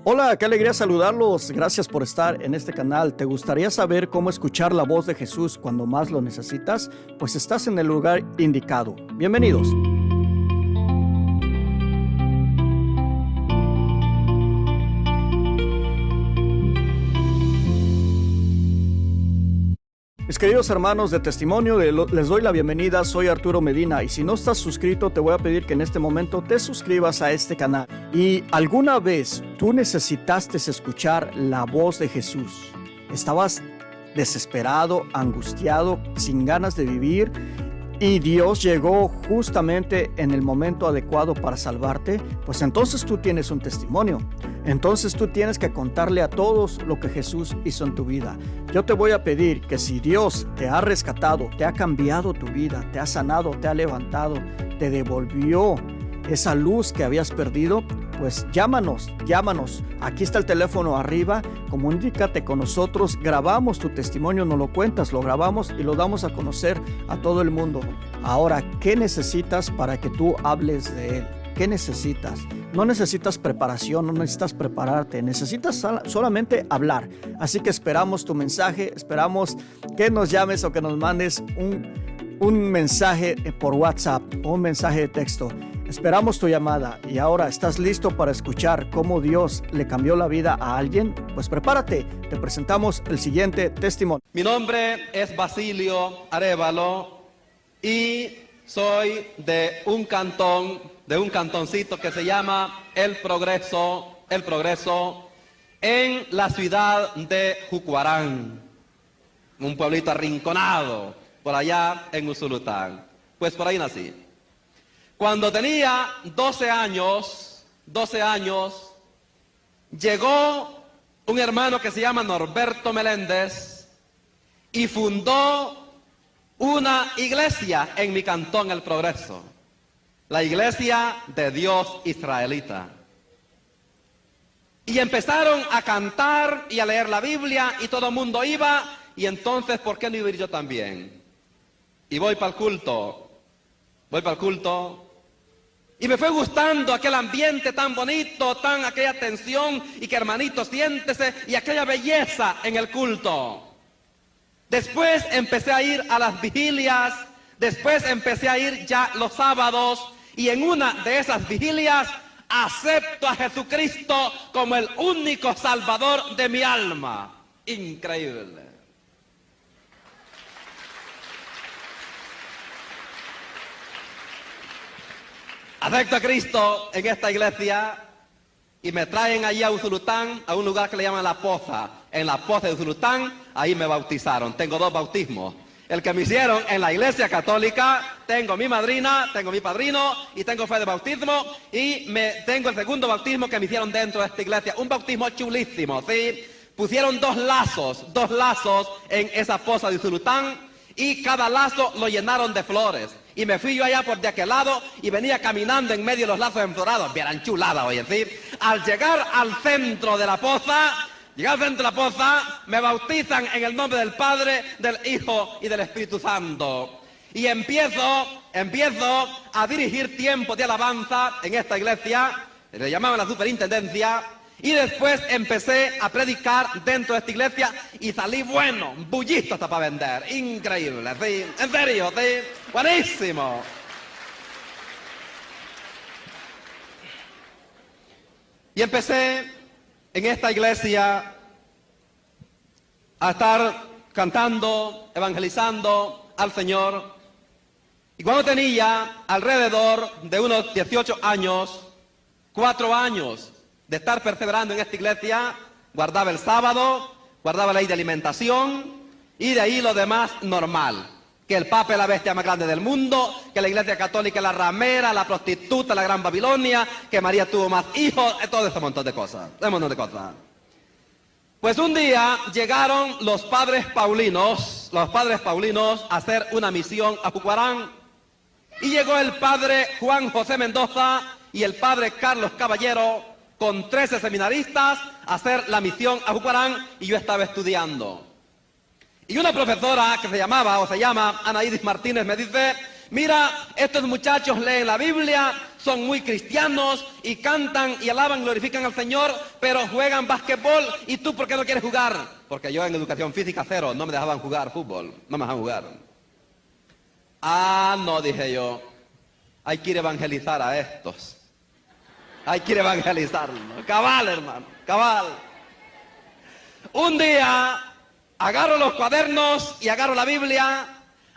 Hola, qué alegría saludarlos. Gracias por estar en este canal. ¿Te gustaría saber cómo escuchar la voz de Jesús cuando más lo necesitas? Pues estás en el lugar indicado. Bienvenidos. Mis queridos hermanos de testimonio, les doy la bienvenida. Soy Arturo Medina y si no estás suscrito te voy a pedir que en este momento te suscribas a este canal. ¿Y alguna vez tú necesitaste escuchar la voz de Jesús? ¿Estabas desesperado, angustiado, sin ganas de vivir? Y Dios llegó justamente en el momento adecuado para salvarte, pues entonces tú tienes un testimonio. Entonces tú tienes que contarle a todos lo que Jesús hizo en tu vida. Yo te voy a pedir que si Dios te ha rescatado, te ha cambiado tu vida, te ha sanado, te ha levantado, te devolvió esa luz que habías perdido, pues llámanos. Aquí está el teléfono arriba, comunícate con nosotros, grabamos tu testimonio, nos lo cuentas, lo grabamos y lo damos a conocer a todo el mundo. Ahora, ¿qué necesitas para que tú hables de Él? ¿Qué necesitas? No necesitas preparación, no necesitas prepararte, necesitas solamente hablar. Así que esperamos tu mensaje, esperamos que nos llames o que nos mandes un mensaje por WhatsApp o un mensaje de texto. Esperamos tu llamada. Y ahora, ¿estás listo para escuchar cómo Dios le cambió la vida a alguien? Pues prepárate, te presentamos el siguiente testimonio. Mi nombre es Basilio Arévalo y soy de un cantoncito que se llama El Progreso, en la ciudad de Jucuarán, un pueblito arrinconado por allá en Usulután. Pues por ahí nací. Cuando tenía 12 años, llegó un hermano que se llama Norberto Meléndez y fundó una iglesia en mi cantón El Progreso, la Iglesia de Dios Israelita. Y empezaron a cantar y a leer la Biblia y todo el mundo iba, y entonces, ¿por qué no iba a ir yo también? Y voy para el culto, y me fue gustando aquel ambiente tan bonito, aquella tensión, y que hermanito, siéntese, y aquella belleza en el culto. Después empecé a ir a las vigilias, después empecé a ir ya los sábados, y en una de esas vigilias acepto a Jesucristo como el único salvador de mi alma. Increíble. Acepto a Cristo en esta iglesia y me traen allí a Usulután, a un lugar que le llaman La Poza. En La Poza de Usulután, ahí me bautizaron. Tengo 2 bautismos. El que me hicieron en la iglesia católica, tengo mi madrina, tengo mi padrino y tengo fe de bautismo. Y tengo el segundo bautismo que me hicieron dentro de esta iglesia. Un bautismo chulísimo, ¿sí? Pusieron 2 lazos en esa Poza de Usulután y cada lazo lo llenaron de flores. Y me fui yo allá por de aquel lado y venía caminando en medio de los lazos enflorados. Vieran chulada, oye, ¿sí? Al llegar al centro de la poza, me bautizan en el nombre del Padre, del Hijo y del Espíritu Santo. Y empiezo a dirigir tiempos de alabanza en esta iglesia, le llamaban la superintendencia. Y después empecé a predicar dentro de esta iglesia y salí bueno, bullito hasta para vender. Increíble, ¿sí? En serio, ¿sí? Buenísimo. Y empecé en esta iglesia a estar cantando, evangelizando al Señor. Y cuando tenía alrededor de unos 18 años, 4 años, de estar perseverando en esta iglesia, guardaba el sábado, guardaba la ley de alimentación y de ahí lo demás normal. Que el Papa es la bestia más grande del mundo, que la iglesia católica es la ramera, la prostituta, la gran Babilonia, que María tuvo más hijos, todo ese montón de cosas, Pues un día llegaron los padres paulinos a hacer una misión a Jucuarán y llegó el padre Juan José Mendoza y el padre Carlos Caballero con 13 seminaristas a hacer la misión a Jucuarán y yo estaba estudiando. Y una profesora que se llama Ana Iris Martínez me dice: mira, estos muchachos leen la Biblia, son muy cristianos y cantan y alaban, glorifican al Señor, pero juegan basquetbol. ¿Y tú por qué no quieres jugar? Porque yo en educación física 0 no me dejaban jugar fútbol, no me dejaban jugar. Ah, no, dije yo, hay que ir a evangelizar a estos. Hay que ir a evangelizarlos. Cabal, hermano, cabal. Un día agarro los cuadernos y agarro la Biblia.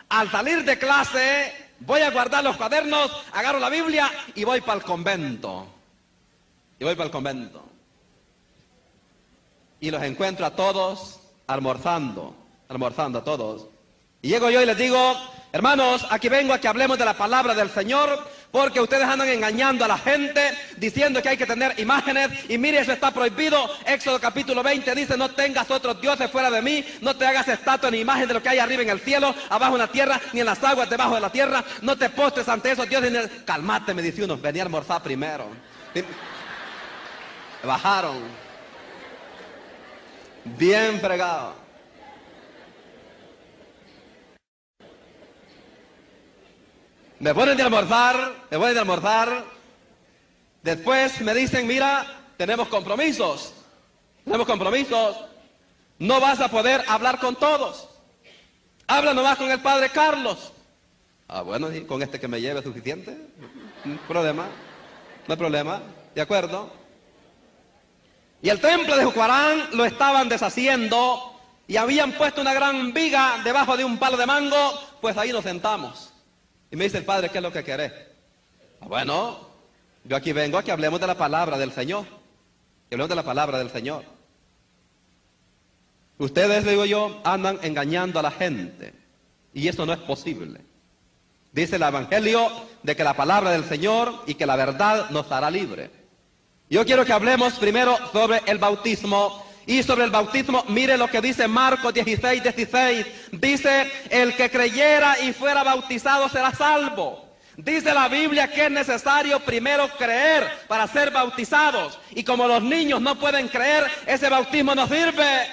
Al salir de clase, voy a guardar los cuadernos, agarro la Biblia y voy para el convento. Y los encuentro a todos almorzando a todos. Y llego yo y les digo, hermanos, aquí vengo a que hablemos de la palabra del Señor, porque ustedes andan engañando a la gente, diciendo que hay que tener imágenes, y mire, eso está prohibido. Éxodo capítulo 20 dice, no tengas otros dioses fuera de mí, no te hagas estatua ni imagen de lo que hay arriba en el cielo, abajo en la tierra, ni en las aguas debajo de la tierra, no te postres ante esos dioses. Calmate, me dice uno, venía a almorzar primero. Bajaron. Bien fregado. Me ponen de almorzar, después me dicen, mira, tenemos compromisos, no vas a poder hablar con todos, habla nomás con el padre Carlos. Ah, bueno, y con este que me lleve es suficiente, no hay problema, de acuerdo. Y el templo de Jucuarán lo estaban deshaciendo y habían puesto una gran viga debajo de un palo de mango, pues ahí nos sentamos. Y me dice el padre, ¿qué es lo que querés? Bueno, yo aquí vengo a que hablemos de la palabra del Señor. Ustedes, digo yo, andan engañando a la gente. Y eso no es posible. Dice el Evangelio de que la palabra del Señor y que la verdad nos hará libre. Yo quiero que hablemos primero sobre el bautismo. Y sobre el bautismo, mire lo que dice Marcos 16:16. Dice, el que creyera y fuera bautizado será salvo. Dice la Biblia que es necesario primero creer para ser bautizados. Y como los niños no pueden creer, ese bautismo no sirve.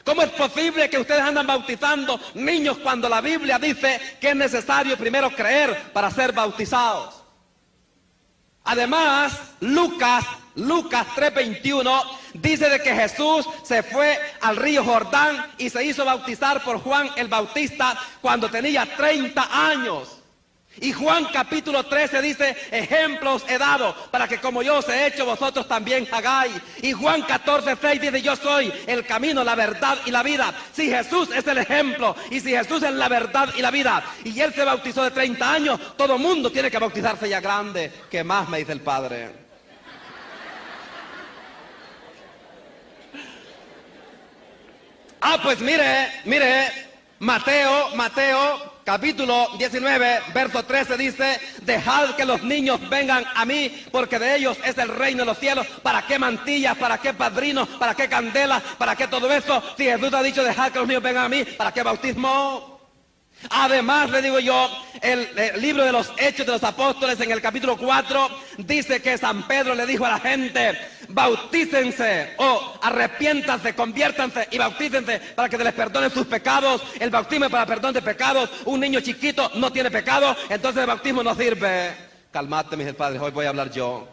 ¿Cómo es posible que ustedes andan bautizando niños cuando la Biblia dice que es necesario primero creer para ser bautizados? Además, Lucas 3:21 dice de que Jesús se fue al río Jordán y se hizo bautizar por Juan el Bautista cuando tenía 30 años. Y Juan capítulo 13 dice, ejemplos he dado para que como yo os he hecho, vosotros también hagáis. Y Juan 14:6 dice, yo soy el camino, la verdad y la vida. Si Jesús es el ejemplo y si Jesús es la verdad y la vida y Él se bautizó de 30 años, todo mundo tiene que bautizarse ya grande. ¿Qué más me dice el Padre? Ah, pues mire, Mateo capítulo 19, verso 13 dice, dejad que los niños vengan a mí, porque de ellos es el reino de los cielos. ¿Para qué mantillas? ¿Para qué padrinos? ¿Para qué candelas? ¿Para qué todo eso? Si Jesús ha dicho, dejad que los niños vengan a mí, ¿para qué bautismo? Además, le digo yo, el libro de los Hechos de los Apóstoles en el capítulo 4 dice que San Pedro le dijo a la gente, bautícense o arrepiéntanse, conviértanse y bautícense para que se les perdonen sus pecados. El bautismo es para perdón de pecados. Un niño chiquito no tiene pecado, entonces el bautismo no sirve. Calmate, mis padres, hoy voy a hablar yo.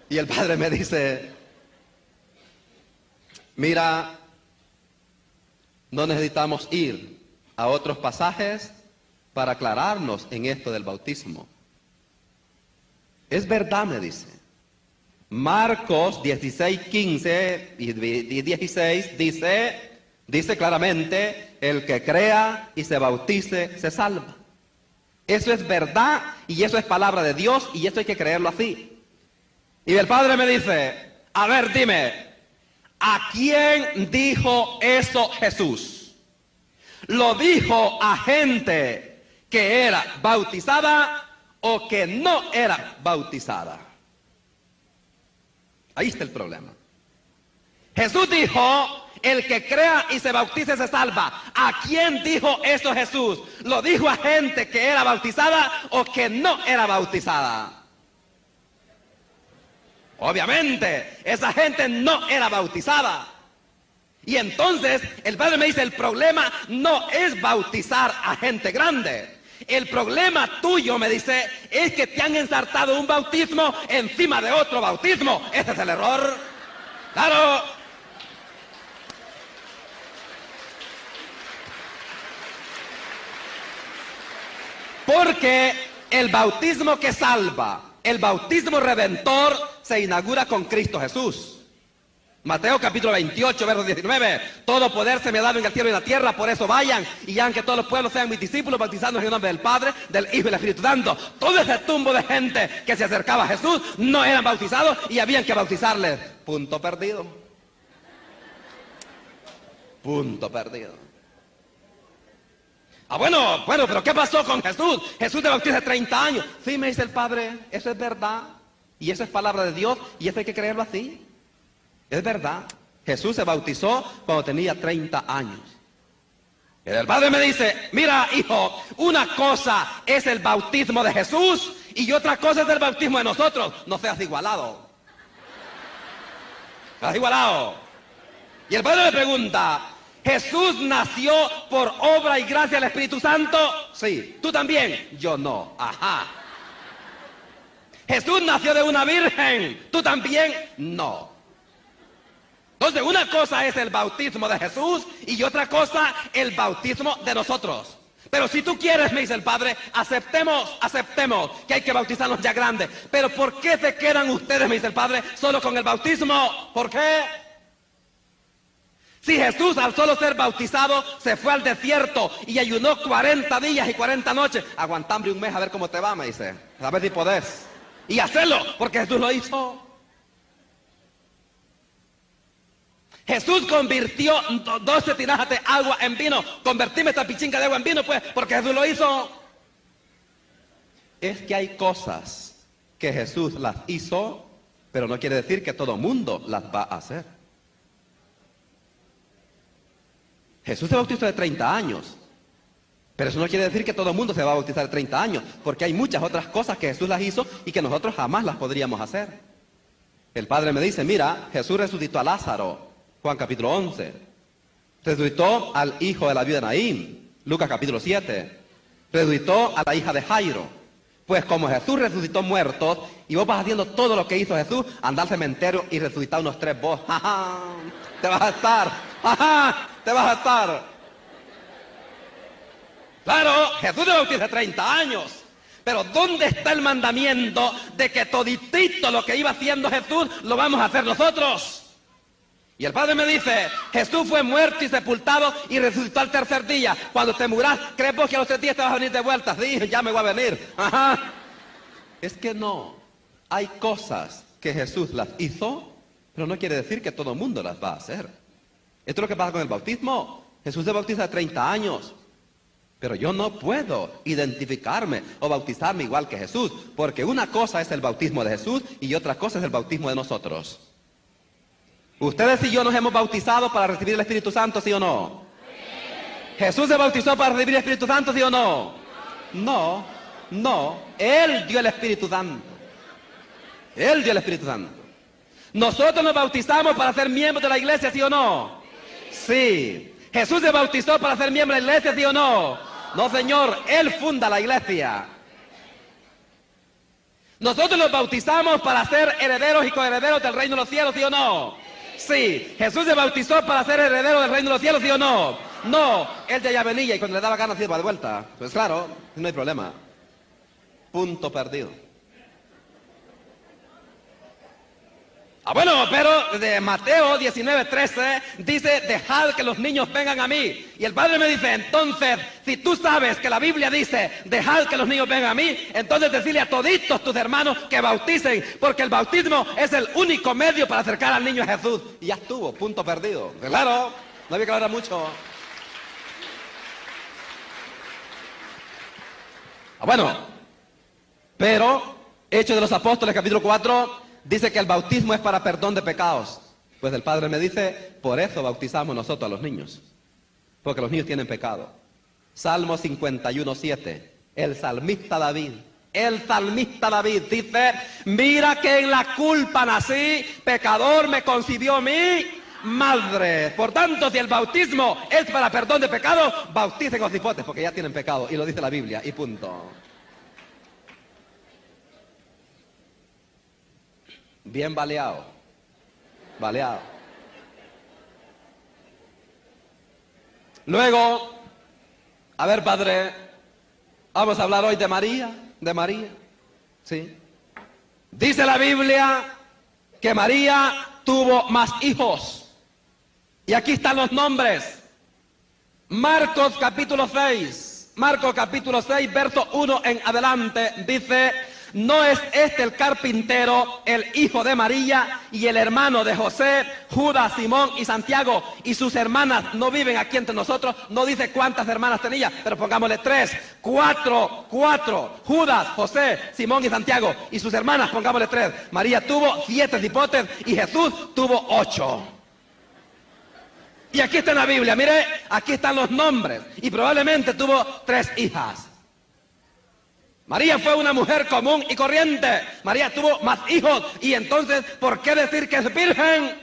Y el padre me dice, mira, no necesitamos ir a otros pasajes para aclararnos en esto del bautismo. Es verdad, me dice. Marcos 16:15 y 16 dice claramente, el que crea y se bautice se salva. Eso es verdad y eso es palabra de Dios y eso hay que creerlo así. Y el padre me dice, a ver, dime, ¿a quién dijo eso Jesús? ¿Lo dijo a gente que era bautizada o que no era bautizada? Ahí está el problema. Jesús dijo, el que crea y se bautice se salva. ¿A quién dijo eso Jesús? ¿Lo dijo a gente que era bautizada o que no era bautizada? Obviamente, esa gente no era bautizada. Y entonces, el padre me dice, el problema no es bautizar a gente grande. El problema tuyo, me dice, es que te han ensartado un bautismo encima de otro bautismo. Ese es el error. Claro. Porque el bautismo que salva, el bautismo redentor, se inaugura con Cristo Jesús. Mateo capítulo 28, verso 19. Todo poder se me ha dado en el cielo y en la tierra, por eso vayan y hagan que todos los pueblos sean mis discípulos, bautizándolos en el nombre del Padre, del Hijo y del Espíritu Santo. Todo ese tumbo de gente que se acercaba a Jesús no eran bautizados y habían que bautizarles. Punto perdido. Punto perdido. Bueno, pero ¿qué pasó con Jesús? Jesús te bautiza hace 30 años. Sí, me dice el Padre, eso es verdad. Y eso es palabra de Dios y eso hay que creerlo así. Es verdad. Jesús se bautizó cuando tenía 30 años. Y el Padre me dice, mira, hijo, una cosa es el bautismo de Jesús y otra cosa es el bautismo de nosotros. No seas igualado. Seas igualado. Y el Padre le pregunta, ¿Jesús nació por obra y gracia del Espíritu Santo? Sí. ¿Tú también? Yo no. Ajá. ¿Jesús nació de una virgen? ¿Tú también? No. Entonces, una cosa es el bautismo de Jesús y otra cosa el bautismo de nosotros. Pero si tú quieres, me dice el Padre, aceptemos que hay que bautizarnos ya grandes. Pero ¿por qué se quedan ustedes, me dice el Padre, solo con el bautismo? ¿Por qué? Si Jesús al solo ser bautizado se fue al desierto y ayunó 40 días y 40 noches, aguanta hambre un mes a ver cómo te va, me dice, a ver si podés. Y hacerlo, porque Jesús lo hizo. Jesús convirtió 12 tinajas de agua en vino. Convertime esta pichinga de agua en vino, pues, porque Jesús lo hizo. Es que hay cosas que Jesús las hizo, pero no quiere decir que todo mundo las va a hacer. Jesús se bautizó de 30 años, pero eso no quiere decir que todo el mundo se va a bautizar de 30 años, porque hay muchas otras cosas que Jesús las hizo y que nosotros jamás las podríamos hacer. El Padre me dice, mira, Jesús resucitó a Lázaro, Juan capítulo 11, resucitó al hijo de la viuda de Naín, Lucas capítulo 7, resucitó a la hija de Jairo. Pues como Jesús resucitó muertos, y vos vas haciendo todo lo que hizo Jesús, andar al cementerio y resucitar unos 3 vos, ¡ja! Te vas a estar, ¡ja! Te vas a estar. Claro, Jesús se bautizó 30 años. Pero ¿dónde está el mandamiento de que toditito lo que iba haciendo Jesús lo vamos a hacer nosotros? Y el Padre me dice, Jesús fue muerto y sepultado y resucitó al tercer día. Cuando te murás, ¿crees vos que a los 3 días te vas a venir de vuelta? Sí, ya me voy a venir. Ajá. Es que no. Hay cosas que Jesús las hizo, pero no quiere decir que todo el mundo las va a hacer. Esto es lo que pasa con el bautismo. Jesús se bautiza a 30 años. Pero yo no puedo identificarme o bautizarme igual que Jesús, porque una cosa es el bautismo de Jesús y otra cosa es el bautismo de nosotros. Ustedes y yo nos hemos bautizado para recibir el Espíritu Santo, ¿sí o no? Sí. ¿Jesús se bautizó para recibir el Espíritu Santo, sí o no? No, no. Él dio el Espíritu Santo. Él dio el Espíritu Santo. ¿Nosotros nos bautizamos para ser miembros de la iglesia, sí o no? Sí. ¿Jesús se bautizó para ser miembro de la iglesia, sí o no? No, señor. Él funda la iglesia. ¿Nosotros nos bautizamos para ser herederos y coherederos del reino de los cielos, sí o no? Sí. ¿Jesús se bautizó para ser heredero del reino de los cielos, sí o no? No. Él ya venía y cuando le daba ganas se iba de vuelta. Pues claro, no hay problema. Punto perdido. Bueno, pero de Mateo 19:13 dice, dejad que los niños vengan a mí. Y el Padre me dice, entonces, si tú sabes que la Biblia dice, dejad que los niños vengan a mí, entonces decirle a toditos tus hermanos que bauticen, porque el bautismo es el único medio para acercar al niño a Jesús. Y ya estuvo, punto perdido. Claro, no había que hablar mucho. Bueno, pero Hechos de los Apóstoles capítulo 4 dice que el bautismo es para perdón de pecados. Pues el Padre me dice, por eso bautizamos nosotros a los niños. Porque los niños tienen pecado. Salmo 51:7. El salmista David dice, mira que en la culpa nací, pecador me concibió a mí. madre. Por tanto, si el bautismo es para perdón de pecados, bauticen a los hipotes, porque ya tienen pecado, y lo dice la Biblia, y punto. Bien baleado. Baleado. Luego, a ver, padre, vamos a hablar hoy de María, ¿sí? Dice la Biblia que María tuvo más hijos. Y aquí están los nombres. Marcos capítulo 6, verso 1 en adelante, dice: ¿no es este el carpintero, el hijo de María y el hermano de José, Judas, Simón y Santiago? Y sus hermanas no viven aquí entre nosotros. No dice cuántas hermanas tenía, pero pongámosle 3, 4, Judas, José, Simón y Santiago. Y sus hermanas, pongámosle 3. María tuvo 7 hipotes y Jesús tuvo 8. Y aquí está en la Biblia, mire, aquí están los nombres. Y probablemente tuvo 3 hijas. María fue una mujer común y corriente. María tuvo más hijos. Y entonces, ¿por qué decir que es virgen?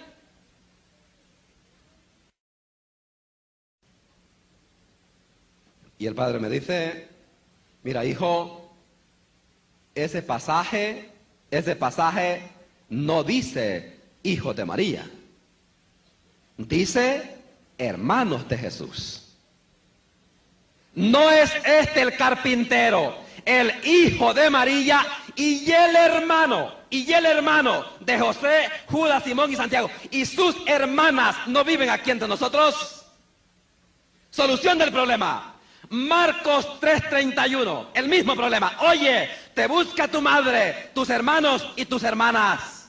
Y el padre me dice: mira, hijo, ese pasaje no dice hijos de María. Dice hermanos de Jesús. ¿No es este el carpintero, el hijo de María y el hermano de José, Judas, Simón y Santiago? Y sus hermanas no viven aquí entre nosotros. Solución del problema. Marcos 3:31, el mismo problema. Oye, te busca tu madre, tus hermanos y tus hermanas.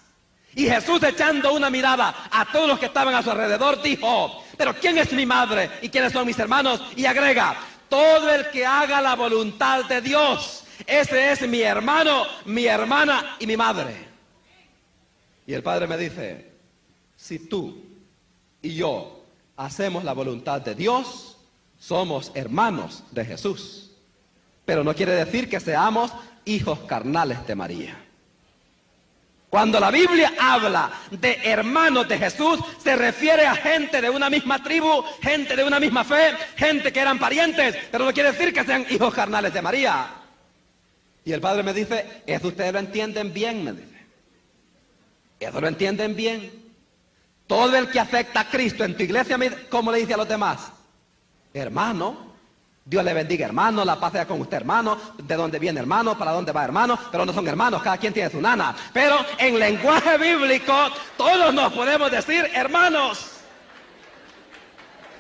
Y Jesús, echando una mirada a todos los que estaban a su alrededor, dijo: pero ¿quién es mi madre y quiénes son mis hermanos? Y agrega: todo el que haga la voluntad de Dios, ese es mi hermano, mi hermana y mi madre. Y el padre me dice: si tú y yo hacemos la voluntad de Dios, somos hermanos de Jesús. Pero no quiere decir que seamos hijos carnales de María. Cuando la Biblia habla de hermanos de Jesús, se refiere a gente de una misma tribu, gente de una misma fe, gente que eran parientes, pero no quiere decir que sean hijos carnales de María. Y el padre me dice: eso ustedes lo entienden bien, me dice. Eso lo entienden bien. Todo el que acepta a Cristo en tu iglesia, ¿cómo le dice a los demás? Hermano. Dios le bendiga, hermano, la paz sea con usted, hermano. ¿De dónde viene, hermano? ¿Para dónde va, hermano? Pero no son hermanos, cada quien tiene su nana. Pero en lenguaje bíblico todos nos podemos decir hermanos.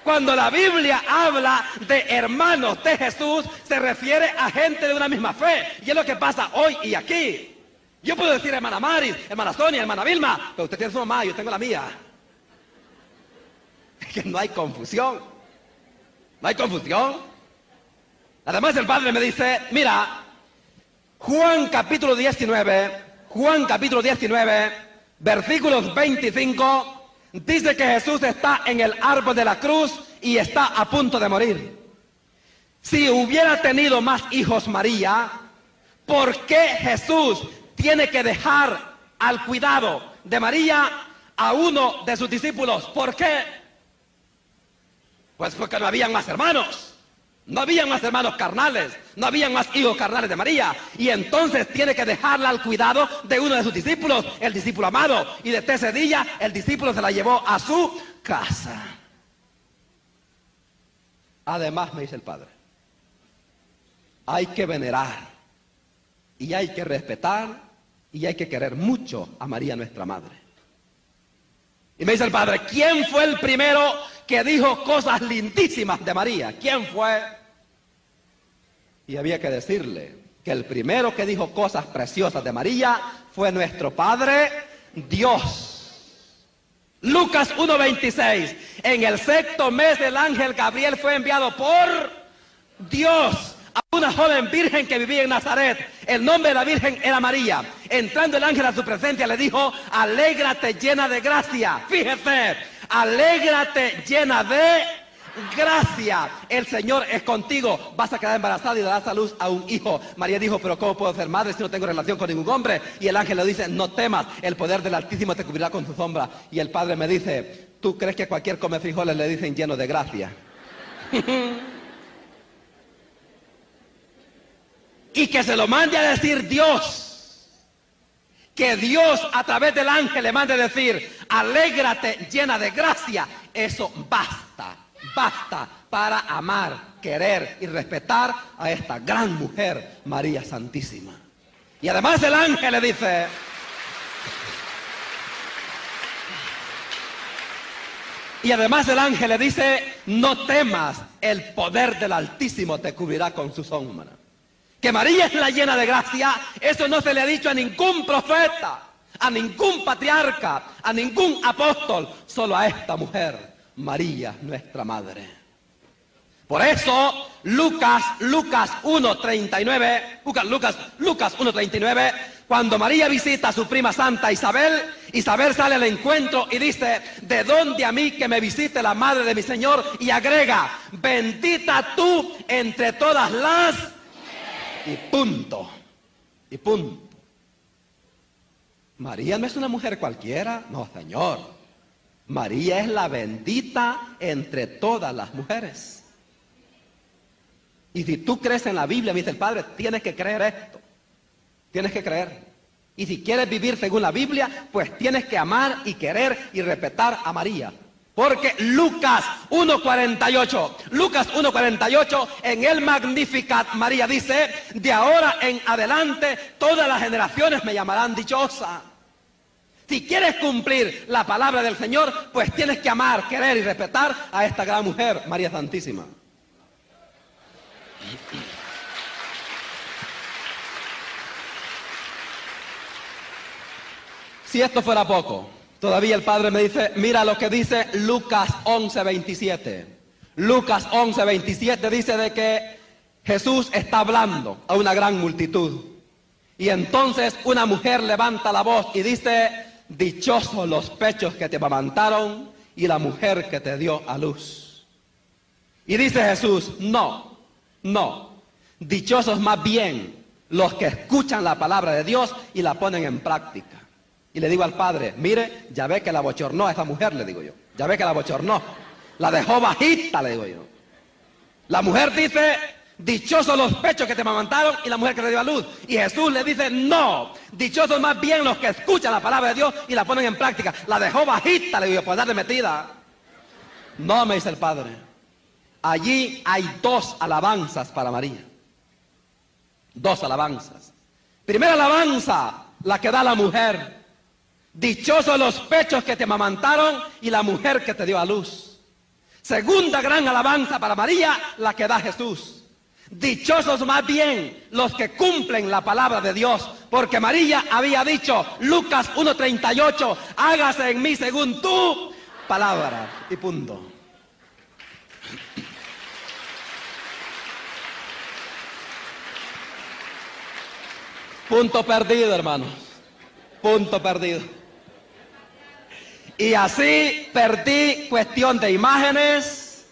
Cuando la Biblia habla de hermanos de Jesús, se refiere a gente de una misma fe. Y es lo que pasa hoy y aquí. Yo puedo decir hermana Maris, hermana Sonia, hermana Vilma, pero usted tiene su mamá, yo tengo la mía. Es que no hay confusión. No hay confusión. Además, el padre me dice: mira, Juan capítulo 19, versículos 25, dice que Jesús está en el árbol de la cruz y está a punto de morir. Si hubiera tenido más hijos María, ¿por qué Jesús tiene que dejar al cuidado de María a uno de sus discípulos? ¿Por qué? Pues porque no habían más hermanos. No habían más hermanos carnales, no habían más hijos carnales de María. Y entonces tiene que dejarla al cuidado de uno de sus discípulos, el discípulo amado. Y desde ese día el discípulo se la llevó a su casa. Además, me dice el padre, hay que venerar, y hay que respetar, y hay que querer mucho a María, nuestra madre. Y me dice el padre: ¿quién fue el primero que dijo cosas lindísimas de María? ¿Quién fue? Y había que decirle que el primero que dijo cosas preciosas de María fue nuestro Padre Dios. Lucas 1:26. En el 6º mes el ángel Gabriel fue enviado por Dios a una joven virgen que vivía en Nazaret. El nombre de la virgen era María. Entrando el ángel a su presencia le dijo: alégrate llena de gracia. Fíjese, alégrate llena de gracia, el Señor es contigo, vas a quedar embarazada y darás a luz a un hijo. María dijo: pero ¿cómo puedo ser madre si no tengo relación con ningún hombre? Y el ángel le dice: no temas, el poder del Altísimo te cubrirá con su sombra. Y el padre me dice: tú crees que cualquier come frijoles le dicen lleno de gracia. Y que se lo mande a decir Dios. Que Dios a través del ángel le mande a decir, alégrate llena de gracia. Eso basta, basta para amar, querer y respetar a esta gran mujer, María Santísima. Y además el ángel le dice, no temas, el poder del Altísimo te cubrirá con su sombra. Que María es la llena de gracia, eso no se le ha dicho a ningún profeta, a ningún patriarca, a ningún apóstol, solo a esta mujer, María, nuestra madre. Por eso, Lucas 1:39, cuando María visita a su prima santa Isabel, Isabel sale al encuentro y dice, ¿de dónde a mí que me visite la madre de mi Señor? Y agrega, bendita tú entre todas las... Y punto. Y punto. María no es una mujer cualquiera, no, Señor. María es la bendita entre todas las mujeres. Y si tú crees en la Biblia, me dice el Padre, tienes que creer esto. Tienes que creer. Y si quieres vivir según la Biblia, pues tienes que amar y querer y respetar a María. Porque Lucas 1:48, en el Magnificat, María dice, de ahora en adelante todas las generaciones me llamarán dichosa. Si quieres cumplir la palabra del Señor, pues tienes que amar, querer y respetar a esta gran mujer, María Santísima. Si esto fuera poco, todavía el Padre me dice, mira lo que dice Lucas 11:27. Lucas 11:27 dice de que Jesús está hablando a una gran multitud. Y entonces una mujer levanta la voz y dice, dichosos los pechos que te amamantaron y la mujer que te dio a luz. Y dice Jesús, no, dichosos más bien los que escuchan la palabra de Dios y la ponen en práctica. Y le digo al Padre, mire, ya ve que la bochornó a esa mujer, le digo yo. Ya ve que la bochornó. La dejó bajita, le digo yo. La mujer dice, dichosos los pechos que te amamantaron y la mujer que te dio a luz. Y Jesús le dice, no, dichosos más bien los que escuchan la palabra de Dios y la ponen en práctica. La dejó bajita, le digo yo, pues darle metida. No, me dice el Padre. Allí hay dos alabanzas para María. Dos alabanzas. Primera alabanza, la que da la mujer. Dichosos los pechos que te amamantaron y la mujer que te dio a luz. Segunda gran alabanza para María, la que da Jesús. Dichosos más bien los que cumplen la palabra de Dios, porque María había dicho, Lucas 1:38, hágase en mí según tu palabra. Y punto. Punto perdido, hermanos. Punto perdido. Y así perdí cuestión de imágenes,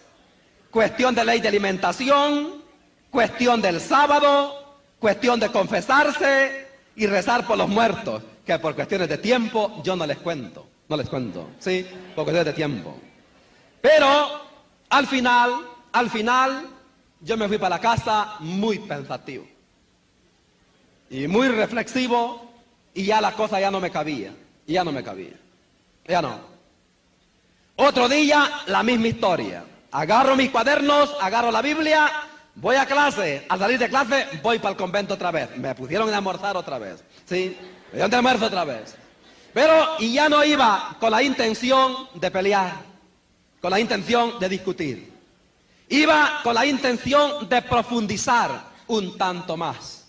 cuestión de ley de alimentación, cuestión del sábado, cuestión de confesarse y rezar por los muertos, que por cuestiones de tiempo yo no les cuento, ¿sí? Por cuestiones de tiempo. Pero al final, yo me fui para la casa muy pensativo y muy reflexivo y ya la cosa ya no me cabía, ya no. Otro día, la misma historia. Agarro mis cuadernos, agarro la Biblia, voy a clase. Al salir de clase, voy para el convento otra vez. Me pusieron a almorzar otra vez. ¿Sí? Me dieron de almuerzo otra vez. Y ya no iba con la intención de pelear, con la intención de discutir. Iba con la intención de profundizar un tanto más.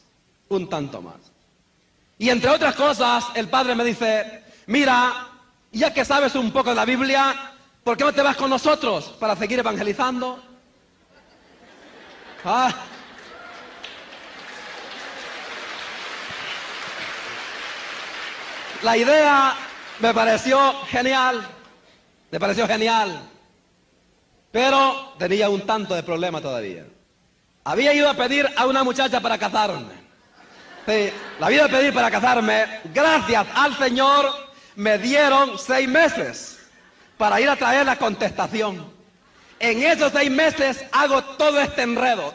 Y entre otras cosas, el Padre me dice, mira, ya que sabes un poco de la Biblia, ¿por qué no te vas con nosotros para seguir evangelizando? La idea me pareció genial, pero tenía un tanto de problema todavía. Había ido a pedir a una muchacha para casarme. Sí, la había ido a pedir para casarme. Gracias al Señor me dieron 6 meses para ir a traer la contestación. En esos 6 meses hago todo este enredo.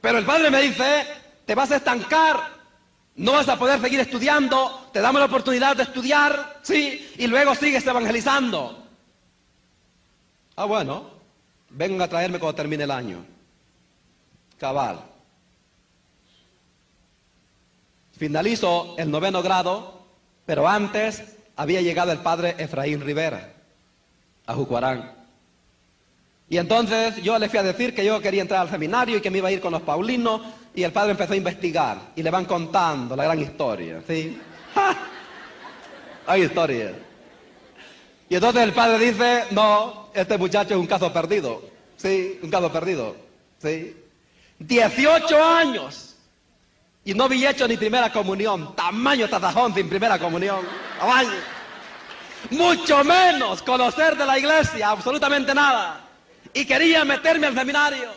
Pero el padre me dice, te vas a estancar, no vas a poder seguir estudiando, te damos la oportunidad de estudiar, sí, y luego sigues evangelizando. Ah, bueno, vengan a traerme cuando termine el año. Cabal. Finalizo el 9º grado, pero antes había llegado el padre Efraín Rivera a Jucuarán. Y entonces yo le fui a decir que yo quería entrar al seminario y que me iba a ir con los paulinos, y el padre empezó a investigar y le van contando la gran historia, ¿sí? Hay historia. Y entonces el padre dice, no, este muchacho es un caso perdido, ¿sí? Un caso perdido, ¿sí? 18 años y no había hecho ni primera comunión, tamaño tatajón sin primera comunión, tamaño. Mucho menos conocer de la iglesia, absolutamente nada. Y quería meterme al seminario.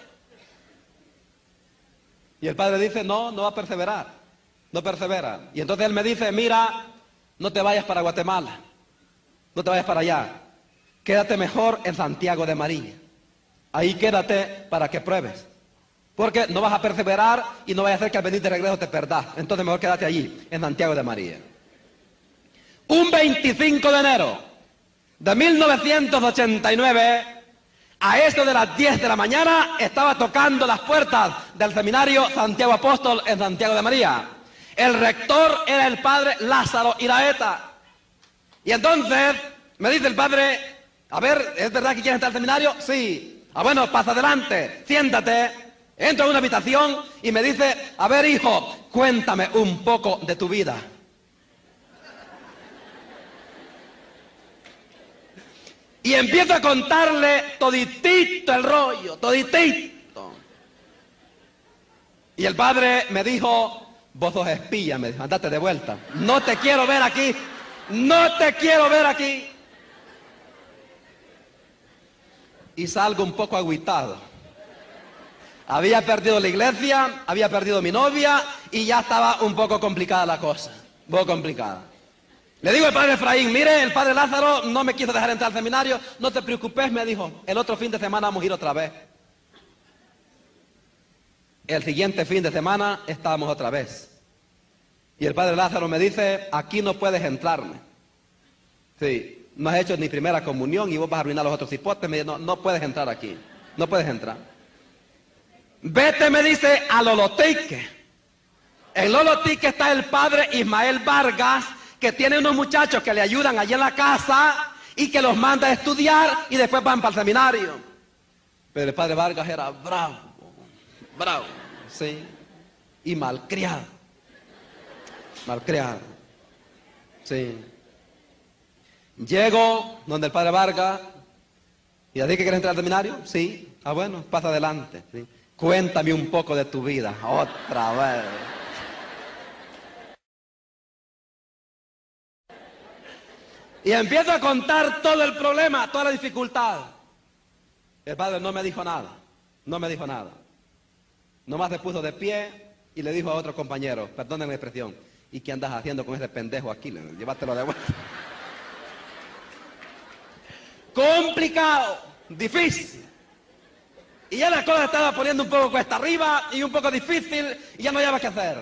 Y el padre dice, no va a perseverar, no persevera. Y entonces él me dice, mira, no te vayas para Guatemala, no te vayas para allá, quédate mejor en Santiago de María. Ahí quédate para que pruebes, porque no vas a perseverar y no vaya a hacer que al venir de regreso te perdás. Entonces mejor quédate allí, en Santiago de María. Un 25 de enero de 1989, a eso de las 10 de la mañana, estaba tocando las puertas del seminario Santiago Apóstol en Santiago de María. El rector era el padre Lázaro Iraeta. Y entonces me dice el padre, a ver, ¿es verdad que quieres entrar al seminario? Sí. Ah, bueno, pasa adelante, siéntate. Entro en una habitación y me dice, a ver, hijo, cuéntame un poco de tu vida. Y empiezo a contarle toditito el rollo, toditito. Y el padre me dijo, vos sos espía, me dijo, andate de vuelta. No te quiero ver aquí, no te quiero ver aquí. Y salgo un poco agüitado. Había perdido la iglesia, había perdido mi novia y ya estaba un poco complicada la cosa, un poco complicada. Le digo al padre Efraín, mire, el padre Lázaro no me quiso dejar entrar al seminario, no te preocupes, me dijo, el otro fin de semana vamos a ir otra vez. El siguiente fin de semana estábamos otra vez. Y el padre Lázaro me dice, aquí no puedes entrarme. Sí, no has hecho ni primera comunión y vos vas a arruinar los otros hipotes. Me dice, no puedes entrar aquí, no puedes entrar. Vete, me dice, a Lolotique. En Lolotique está el padre Ismael Vargas, que tiene unos muchachos que le ayudan allí en la casa y que los manda a estudiar y después van para el seminario. Pero el padre Vargas era bravo, sí, y malcriado, sí. Llego donde el padre Vargas y así que quieres entrar al seminario, sí, ah bueno, pasa adelante, sí. Cuéntame un poco de tu vida, otra vez. Y empiezo a contar todo el problema, toda la dificultad. El padre no me dijo nada, Nomás se puso de pie y le dijo a otro compañero, perdonen la expresión, ¿y qué andas haciendo con ese pendejo aquí? Llévatelo de vuelta. Complicado, difícil. Y ya la cosa estaba poniendo un poco cuesta arriba y un poco difícil y ya no había qué hacer.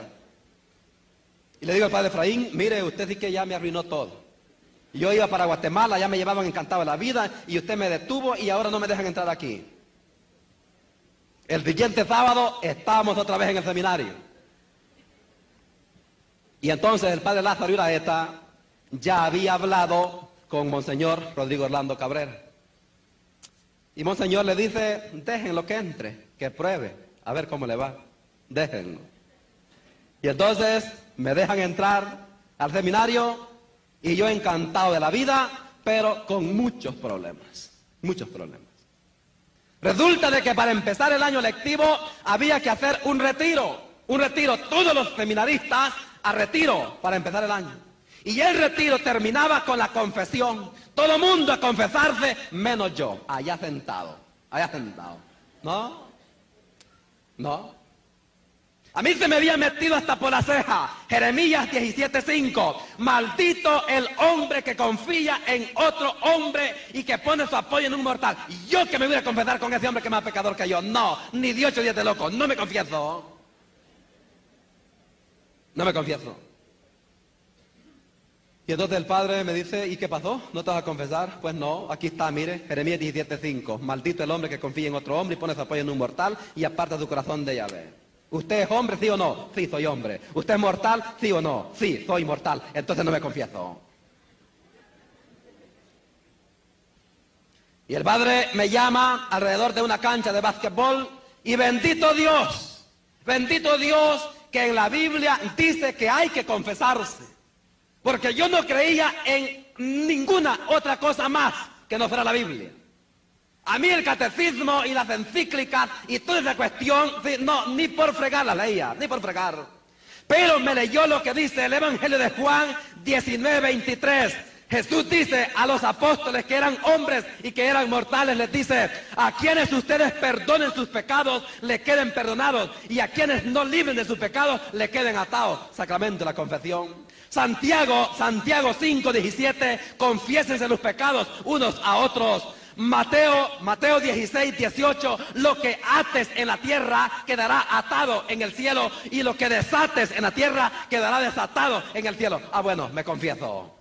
Y le digo al padre Efraín, mire, usted sí que ya me arruinó todo. Yo iba para Guatemala, ya me llevaban encantado de la vida y usted me detuvo y ahora no me dejan entrar aquí. El siguiente sábado estábamos otra vez en el seminario. Y entonces el padre Lázaro Iraeta ya había hablado con Monseñor Rodrigo Orlando Cabrera. Y Monseñor le dice, déjenlo que entre, que pruebe, a ver cómo le va, déjenlo. Y entonces me dejan entrar al seminario y yo encantado de la vida, pero con muchos problemas. Resulta de que para empezar el año lectivo había que hacer un retiro, todos los seminaristas a retiro para empezar el año. Y el retiro terminaba con la confesión, todo el mundo a confesarse, menos yo, allá sentado, ¿no? A mí se me había metido hasta por la ceja. Jeremías 17:5. Maldito el hombre que confía en otro hombre y que pone su apoyo en un mortal. Y yo que me voy a confesar con ese hombre que es más pecador que yo. No, ni de 8 días de loco. No me confieso. No me confieso. Y entonces el padre me dice, ¿y qué pasó? ¿No te vas a confesar? Pues no, aquí está, mire, Jeremías 17:5. Maldito el hombre que confía en otro hombre y pone su apoyo en un mortal y aparta su corazón de Yahvé. ¿Usted es hombre, sí o no? Sí, soy hombre. ¿Usted es mortal? Sí o no? Sí, soy mortal. Entonces no me confieso. Y el padre me llama alrededor de una cancha de básquetbol y bendito Dios que en la Biblia dice que hay que confesarse. Porque yo no creía en ninguna otra cosa más que no fuera la Biblia. A mí el catecismo y las encíclicas y toda esa cuestión, no, ni por fregar la leía, ni por fregar. Pero me leyó lo que dice el Evangelio de Juan 19:23. Jesús dice a los apóstoles que eran hombres y que eran mortales, les dice, a quienes ustedes perdonen sus pecados, le queden perdonados, y a quienes no libren de sus pecados, le queden atados. Sacramento de la confesión. Santiago 5:17, confiésense los pecados unos a otros. Mateo 16:18, lo que ates en la tierra quedará atado en el cielo y lo que desates en la tierra quedará desatado en el cielo. Ah, bueno, me confieso.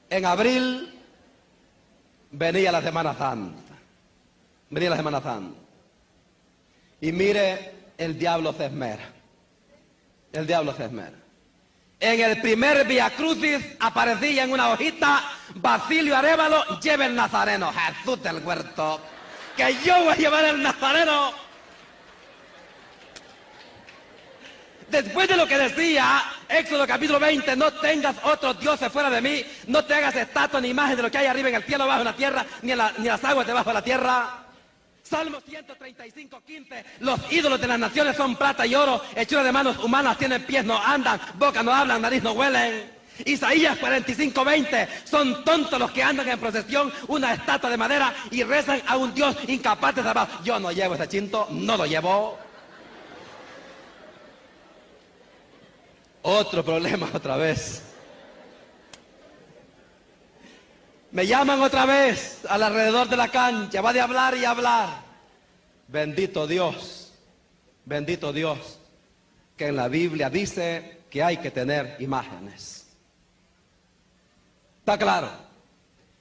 En abril venía la Semana Santa. Y mire, el diablo se esmera. En el primer Via Crucis aparecía en una hojita, Basilio Arévalo, lleva el Nazareno. Jesús del huerto, que yo voy a llevar el Nazareno. Después de lo que decía Éxodo capítulo 20, no tengas otros dioses fuera de mí, no te hagas estatua ni imagen de lo que hay arriba en el cielo, abajo en la tierra, ni las aguas debajo de la tierra. Salmo 135:15, los ídolos de las naciones son plata y oro, hechuras de manos humanas, tienen pies, no andan, boca no hablan, nariz no huelen. Isaías 45:20, son tontos los que andan en procesión, una estatua de madera y rezan a un Dios incapaz de salvar. Yo no llevo ese chinto, no lo llevo. Otro problema otra vez. Me llaman otra vez al alrededor de la cancha, va de hablar y hablar. Bendito Dios, que en la Biblia dice que hay que tener imágenes. ¿Está claro?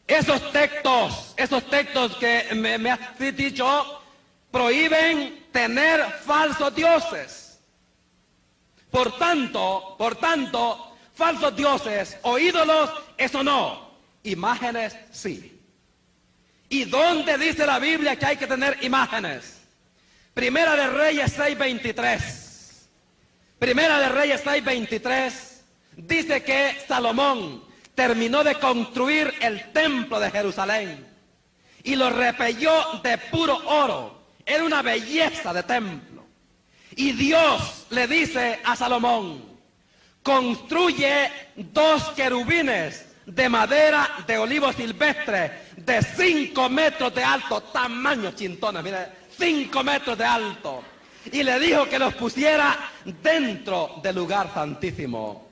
Esos textos que me has dicho, prohíben tener falsos dioses. Por tanto, falsos dioses o ídolos, eso no. Imágenes, sí. ¿Y dónde dice la Biblia que hay que tener imágenes? Primera de Reyes 6:23 dice que Salomón terminó de construir el templo de Jerusalén y lo repelló de puro oro. Era una belleza de templo. Y Dios le dice a Salomón, construye 2 querubines de madera de olivo silvestre de 5 metros de alto, tamaño chintones, mire, 5 metros de alto. Y le dijo que los pusiera dentro del lugar santísimo.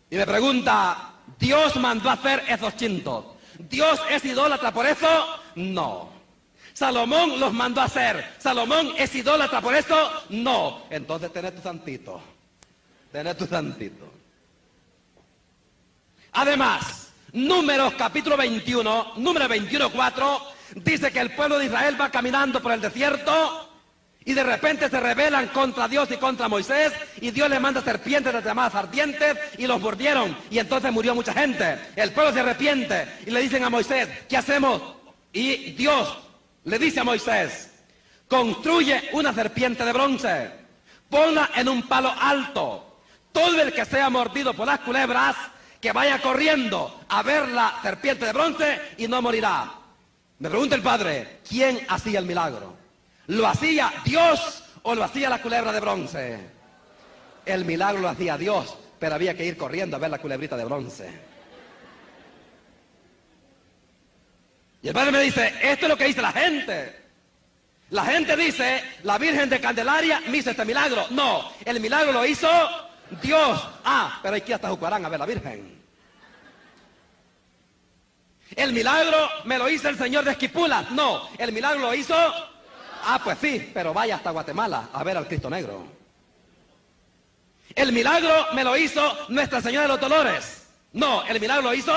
Y me pregunta, ¿Dios mandó a hacer esos chintos? ¿Dios es idólatra por eso? No. ¿Salomón los mandó a hacer? ¿Salomón es idólatra por eso? No. Entonces tenés tu santito. Además, Números capítulo 21, Números 21:4, dice que el pueblo de Israel va caminando por el desierto y de repente se rebelan contra Dios y contra Moisés y Dios le manda serpientes de llamadas ardientes y los mordieron y entonces murió mucha gente. El pueblo se arrepiente y le dicen a Moisés, ¿qué hacemos? Y Dios le dice a Moisés, construye una serpiente de bronce, ponla en un palo alto, todo el que sea mordido por las culebras, que vaya corriendo a ver la serpiente de bronce y no morirá. Me pregunta el padre, ¿quién hacía el milagro? ¿Lo hacía Dios o lo hacía la culebra de bronce? El milagro lo hacía Dios, pero había que ir corriendo a ver la culebrita de bronce. Y el padre me dice, esto es lo que dice la gente. La gente dice, la Virgen de Candelaria me hizo este milagro. No, el milagro lo hizo Dios. Ah, pero hay que ir hasta Jucuarán a ver la Virgen. El milagro me lo hizo el señor de Esquipulas. No, el milagro lo hizo... Ah, pues sí, pero vaya hasta Guatemala a ver al Cristo Negro. El milagro me lo hizo Nuestra Señora de los Dolores. No, el milagro lo hizo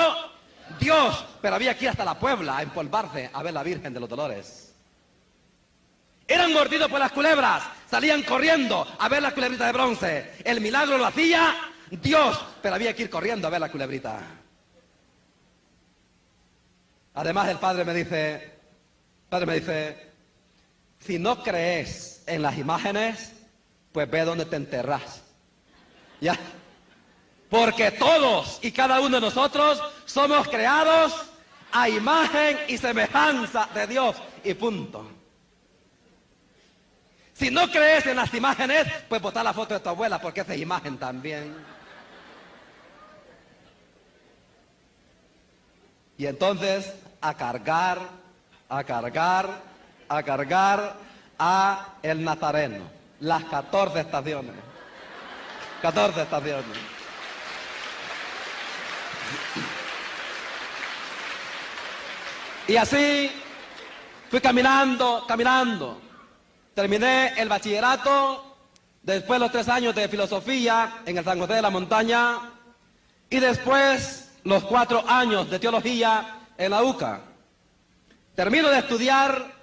Dios, pero había que ir hasta la Puebla a empolvarse a ver la Virgen de los Dolores. Eran mordidos por las culebras, salían corriendo a ver la culebrita de bronce. El milagro lo hacía Dios, pero había que ir corriendo a ver la culebrita. Además el padre me dice, si no crees en las imágenes, pues ve dónde te enterrás. ¿Ya? Porque todos y cada uno de nosotros somos creados a imagen y semejanza de Dios. Y punto. Si no crees en las imágenes, pues botar la foto de tu abuela, porque esa es imagen también. Y entonces, a cargar a el Nazareno. Las 14 estaciones. 14 estaciones. Y así fui caminando. Terminé el bachillerato, después los 3 años de filosofía en el San José de la Montaña y después los 4 años de teología en la UCA. Termino de estudiar,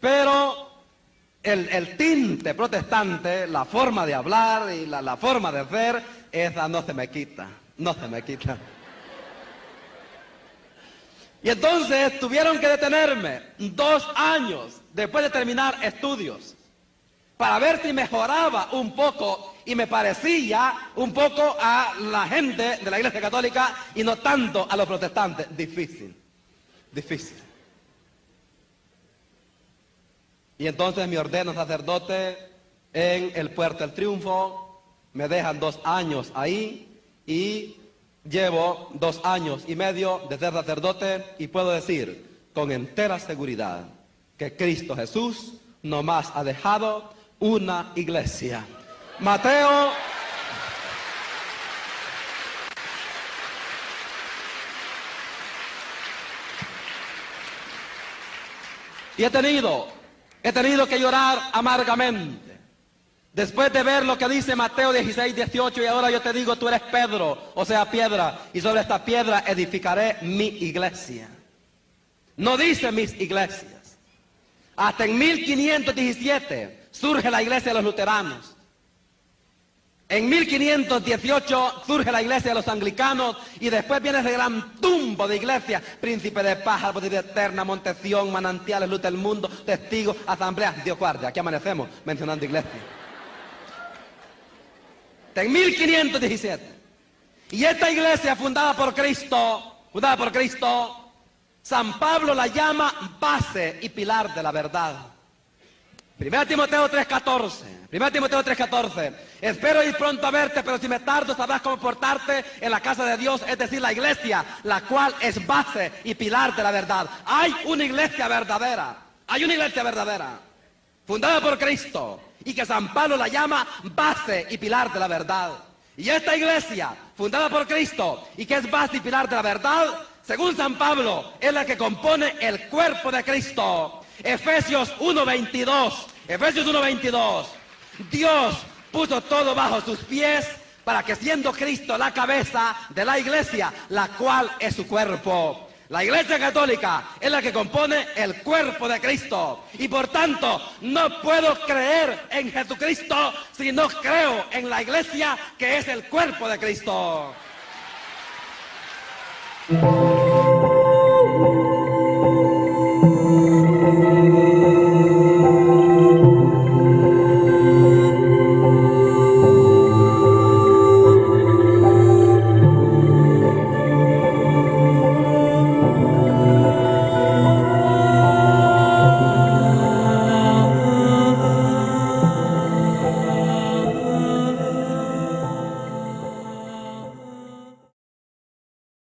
pero el tinte protestante, la forma de hablar y la forma de ver, esa no se me quita. Y entonces tuvieron que detenerme 2 años después de terminar estudios para ver si mejoraba un poco y me parecía un poco a la gente de la Iglesia Católica y no tanto a los protestantes. Difícil. Y entonces me ordeno sacerdote en el Puerto del Triunfo, me dejan 2 años ahí y llevo 2 años y medio de ser sacerdote y puedo decir con entera seguridad que Cristo Jesús nomás ha dejado una iglesia. Mateo. Y he tenido que llorar amargamente. Después de ver lo que dice Mateo 16, 18, y ahora yo te digo, tú eres Pedro, o sea, piedra, y sobre esta piedra edificaré mi iglesia. No dice mis iglesias. Hasta en 1517 surge la iglesia de los luteranos. En 1518 surge la iglesia de los anglicanos y después viene ese gran tumbo de iglesias, Príncipe de Paz, Árbol de Eterna, Montesión, Manantiales, Luz del Mundo, Testigos, Asambleas, Dios guarde, aquí amanecemos mencionando iglesias. En 1517. Y esta iglesia fundada por Cristo, San Pablo la llama base y pilar de la verdad. 1 Timoteo 3:14. Espero ir pronto a verte, pero si me tardo sabrás cómo portarte en la casa de Dios, es decir, la iglesia, la cual es base y pilar de la verdad. Hay una iglesia verdadera, fundada por Cristo, y que San Pablo la llama base y pilar de la verdad. Y esta iglesia, fundada por Cristo, y que es base y pilar de la verdad, según San Pablo, es la que compone el cuerpo de Cristo. Efesios 1:22. Dios puso todo bajo sus pies para que siendo Cristo la cabeza de la iglesia, la cual es su cuerpo. La iglesia católica es la que compone el cuerpo de Cristo. Y por tanto, no puedo creer en Jesucristo si no creo en la iglesia que es el cuerpo de Cristo.